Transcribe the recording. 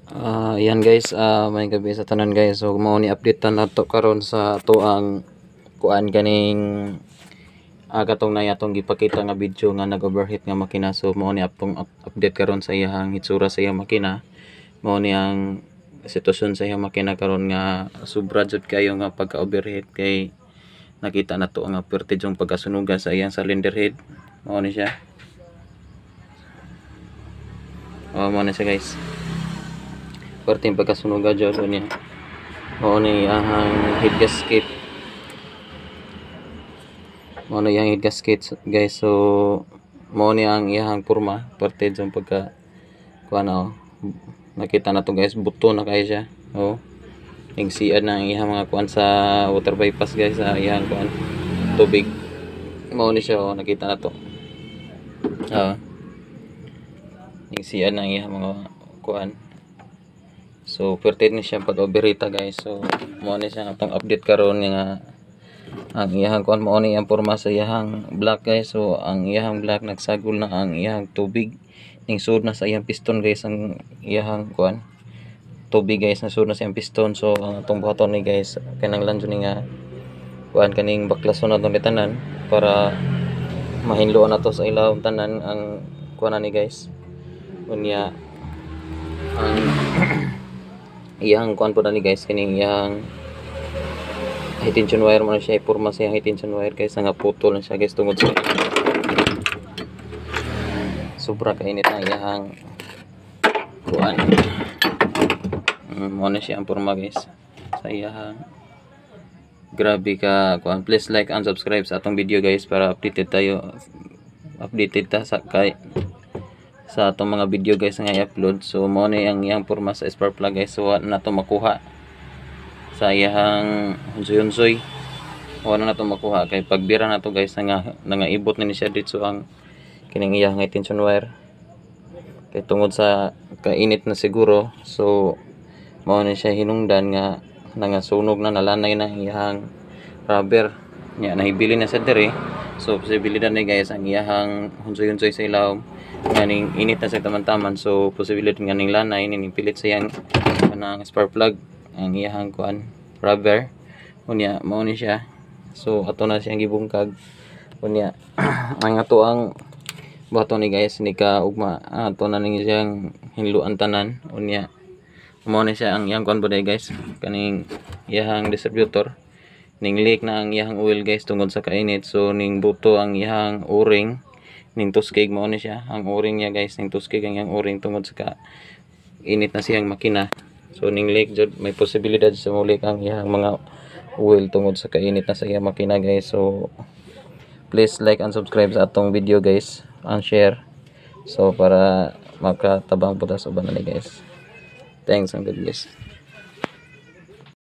Yan guys, may gabi sa tanan guys. So mao ni update ta nato karon sa ato ang kuan ganing katong na atong gipakita nga video nga nag-overheat nga makina. So mao ni atong update karon sa iyang hitsura sa iyang makina. Mao ni ang sitwasyon sa iyang makina karon nga sobra jud kayo nga pagka-overheat kay nakita nato ang pertid yung pagkasunugan sa iyang cylinder head. Mao ni siya. Mao ni siya guys. Perting pagkasunugan jud niya. Mao ni ang head gasket. Mao ni ang head gasket guys. So mao ni ang iyang porma parte jud pagka kuan nakita na to guys, buto na kay siya. Nagsiad na ang iyang mga kuan sa water bypass guys, sa iyang kuan tubig. Mao ni siya nakita na to. Nagsiad na ang iyang mga kuan. So perted ni siya pag overheat guys. So mao ni siya atong update karon nga ang iyang kuan mao ni ang porma sa iyang block guys. So ang iyang block nagsagol na ang iyang tubig, ning sud na sa iyang piston guys ang iyang kuan tubig guys, na sud na sa iyang piston. So ang atong buhaton ni guys kinahanglan jud ni nga kuan kaning baklason naton ni tanan para mahinloon nato sa ilawom tanan ang kuan ni guys. Unya ang iyang kuan po na ni guys kining iyang high tension wire mo na siya, iporma sa iyang high tension wire guys nga putol na siya guys tungod sa sobra kainit ang iyang kuan. Mo na siya ang porma guys sa iyang. Grabe ka kuan. Please like and subscribe sa atong video guys para updated ta sa atong mga video guys nga i-upload. So mo ni ang iyang porma sa spark plug guys. So na to makuha sa iyang hunsoy-hunsoy. Wala na to makuha kay pagbira na to guys nga nangaibot na ni siya dito ang kining iyang high tension wire. Kay tungod sa kainit na siguro. So mao ni siya hinungdan nga nangasunog na, nalanay na iyang rubber. Nya nahibili na sa diri. So posibilidad ni guys ang iyang hunsoy-hunsoy sa ilawom ganing init na sa taman-taman. So posibilidad nga ning lanay ning pilit sa iyang kanang spark plug ang iyang kuan rubber. Unya mao ni siya. So ato na siyang gibungkag. Unya ang ato ang buhaton ni guys ni ka ugma ato na ning siyang hinluan tanan. Unya mao ni siya ang iyang kuan boday guys kaning iyang distributor. Ning leak na ang iyang oil guys tungod sa kainit. So ning buto ang iyang o-ring, ning tuskig mao ni siya ang o-ring niya guys, ning tuskig ang iyang o-ring tungod sa init na siyang makina. So ning leak jud may posibilidad sa mulik ang iyang mga oil tungod sa kainit na sa iyang makina guys. So please like and subscribe sa atong video guys and share. So para makatabang po ta sa uban ni guys. Thanks and God bless.